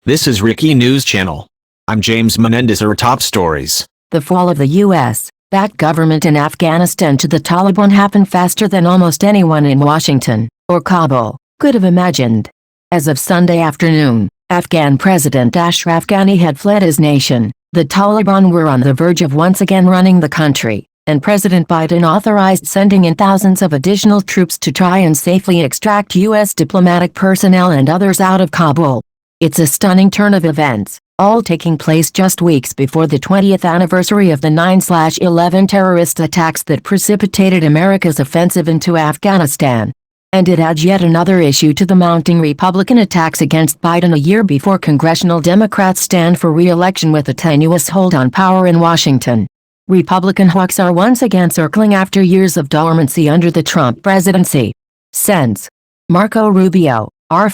This is Rickie News Channel. I'm James Menendez. Our top stories. The fall of the U.S.-backed government in Afghanistan to the Taliban happened faster than almost anyone in Washington, or Kabul, could have imagined. As of Sunday afternoon, Afghan President Ashraf Ghani had fled his nation. The Taliban were on the verge of once again running the country, and President Biden authorized sending in thousands of additional troops to try and safely extract U.S. diplomatic personnel and others out of Kabul. It's a stunning turn of events, all taking place just weeks before the 20th anniversary of the 9/11 terrorist attacks that precipitated America's offensive into Afghanistan. And it adds yet another issue to the mounting Republican attacks against Biden a year before congressional Democrats stand for re-election with a tenuous hold on power in Washington. Republican hawks are once again circling after years of dormancy under the Trump presidency. Since Marco Rubio, R.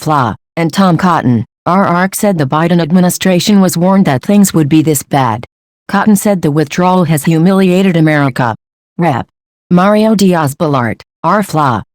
and Tom Cotton, R. said the Biden administration was warned that things would be this bad. Cotton said the withdrawal has humiliated America. Rep. Mario Diaz-Balart, R.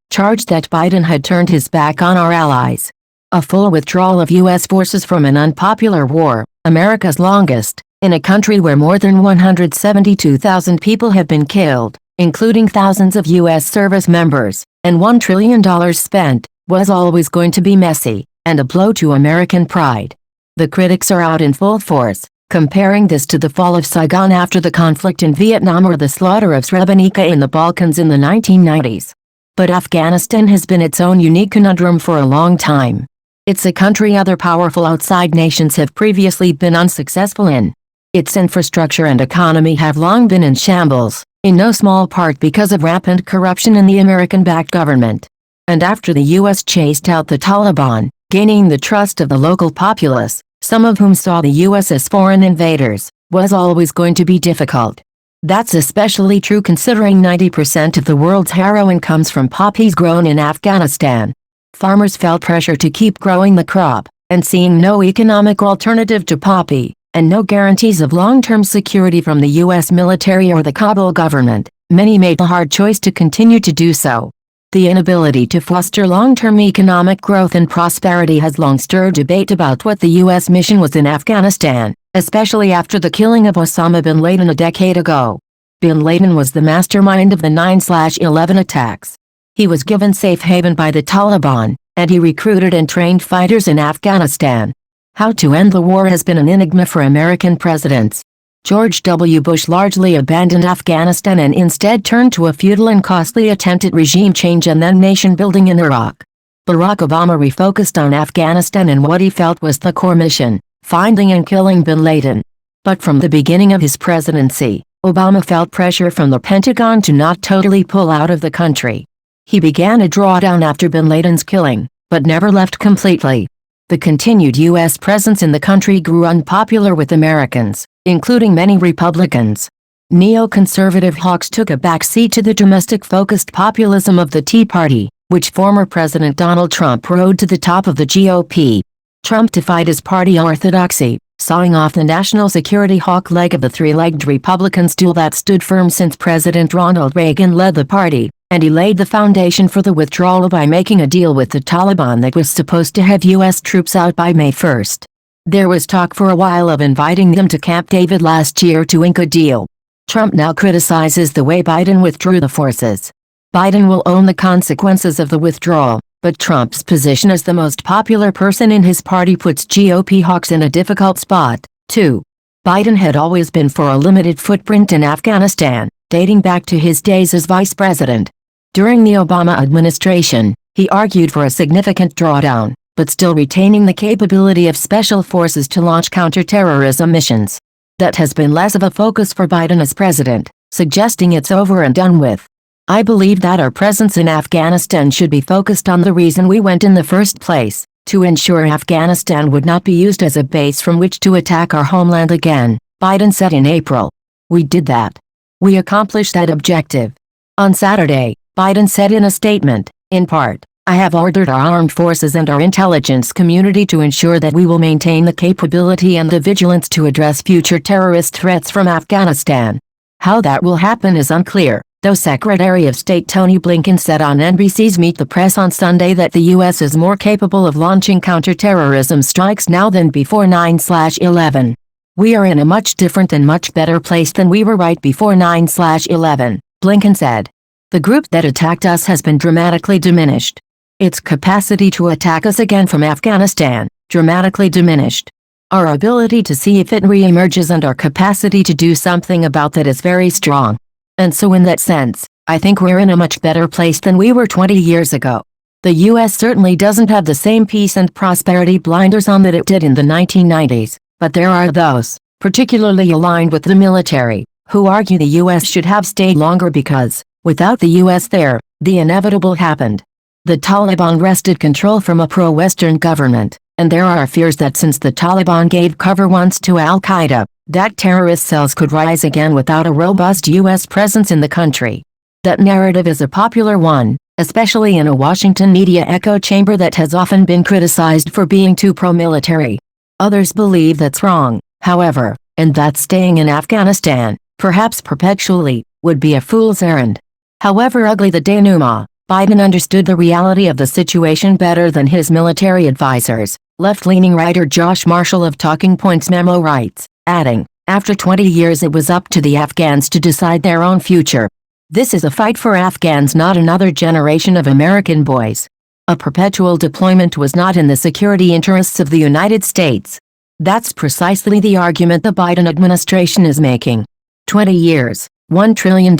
charged that Biden had turned his back on our allies. A full withdrawal of U.S. forces from an unpopular war, America's longest, in a country where more than 172,000 people have been killed, including thousands of U.S. service members, and $1 trillion spent, was always going to be messy, and a blow to American pride. The critics are out in full force, comparing this to the fall of Saigon after the conflict in Vietnam or the slaughter of Srebrenica in the Balkans in the 1990s. But Afghanistan has been its own unique conundrum for a long time. It's a country other powerful outside nations have previously been unsuccessful in. Its infrastructure and economy have long been in shambles, in no small part because of rampant corruption in the American-backed government. And after the U.S. chased out the Taliban, gaining the trust of the local populace, some of whom saw the U.S. as foreign invaders, was always going to be difficult. That's especially true considering 90% of the world's heroin comes from poppies grown in Afghanistan. Farmers felt pressure to keep growing the crop, and seeing no economic alternative to poppy, and no guarantees of long-term security from the U.S. military or the Kabul government, many made the hard choice to continue to do so. The inability to foster long-term economic growth and prosperity has long stirred debate about what the U.S. mission was in Afghanistan, especially after the killing of Osama bin Laden a decade ago. Bin Laden was the mastermind of the 9/11 attacks. He was given safe haven by the Taliban, and he recruited and trained fighters in Afghanistan. How to end the war has been an enigma for American presidents. George W. Bush largely abandoned Afghanistan and instead turned to a futile and costly attempt at regime change and then nation-building in Iraq. Barack Obama refocused on Afghanistan and what he felt was the core mission, finding and killing bin Laden. But from the beginning of his presidency, Obama felt pressure from the Pentagon to not totally pull out of the country. He began a drawdown after bin Laden's killing, but never left completely. The continued U.S. presence in the country grew unpopular with Americans, including many Republicans. Neoconservative hawks took a backseat to the domestic-focused populism of the Tea Party, which former President Donald Trump rode to the top of the GOP. Trump defied his party orthodoxy, sawing off the national security hawk leg of the three-legged Republican stool that stood firm since President Ronald Reagan led the party, and he laid the foundation for the withdrawal by making a deal with the Taliban that was supposed to have U.S. troops out by May 1st. There was talk for a while of inviting them to Camp David last year to ink a deal. Trump now criticizes the way Biden withdrew the forces. Biden will own the consequences of the withdrawal, but Trump's position as the most popular person in his party puts GOP hawks in a difficult spot, too. Biden had always been for a limited footprint in Afghanistan, dating back to his days as vice president. During the Obama administration, he argued for a significant drawdown, but still retaining the capability of special forces to launch counterterrorism missions. That has been less of a focus for Biden as president, suggesting it's over and done with. I believe that our presence in Afghanistan should be focused on the reason we went in the first place, to ensure Afghanistan would not be used as a base from which to attack our homeland again, Biden said in April. We did that. We accomplished that objective. On Saturday, Biden said in a statement, in part, I have ordered our armed forces and our intelligence community to ensure that we will maintain the capability and the vigilance to address future terrorist threats from Afghanistan. How that will happen is unclear, though Secretary of State Tony Blinken said on NBC's Meet the Press on Sunday that the U.S. is more capable of launching counterterrorism strikes now than before 9/11. "We are in a much different and much better place than we were right before 9/11, Blinken said. "The group that attacked us has been dramatically diminished. Its capacity to attack us again from Afghanistan, dramatically diminished. Our ability to see if it re-emerges and our capacity to do something about that is very strong. And so in that sense, I think we're in a much better place than we were 20 years ago. The U.S. certainly doesn't have the same peace and prosperity blinders on that it did in the 1990s, but there are those, particularly aligned with the military, who argue the U.S. should have stayed longer because, without the U.S. there, the inevitable happened. The Taliban wrested control from a pro-Western government, and there are fears that since the Taliban gave cover once to al-Qaeda, that terrorist cells could rise again without a robust U.S. presence in the country. That narrative is a popular one, especially in a Washington media echo chamber that has often been criticized for being too pro-military. Others believe that's wrong, however, and that staying in Afghanistan, perhaps perpetually, would be a fool's errand. However ugly the denouement, Biden understood the reality of the situation better than his military advisors, left-leaning writer Josh Marshall of Talking Points memo writes, adding, "After 20 years it was up to the Afghans to decide their own future. This is a fight for Afghans, not another generation of American boys. A perpetual deployment was not in the security interests of the United States." That's precisely the argument the Biden administration is making. 20 years, $1 trillion,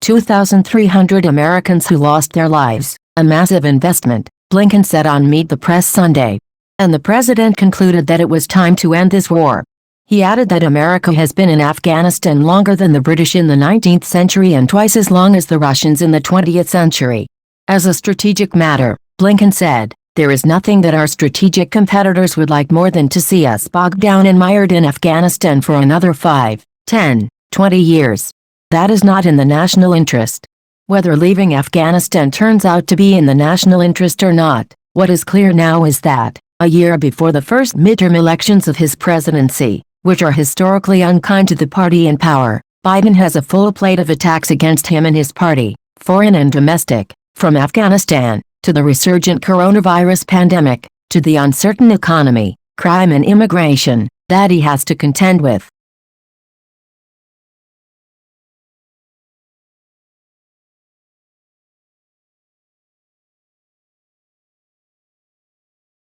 2,300 Americans who lost their lives, a massive investment, Blinken said on Meet the Press Sunday. And the president concluded that it was time to end this war. He added that America has been in Afghanistan longer than the British in the 19th century and twice as long as the Russians in the 20th century. As a strategic matter, Blinken said, "There is nothing that our strategic competitors would like more than to see us bogged down and mired in Afghanistan for another 5, 10, 20 years. That is not in the national interest." Whether leaving Afghanistan turns out to be in the national interest or not, what is clear now is that, a year before the first midterm elections of his presidency, which are historically unkind to the party in power, Biden has a full plate of attacks against him and his party, foreign and domestic, from Afghanistan, to the resurgent coronavirus pandemic, to the uncertain economy, crime and immigration, that he has to contend with.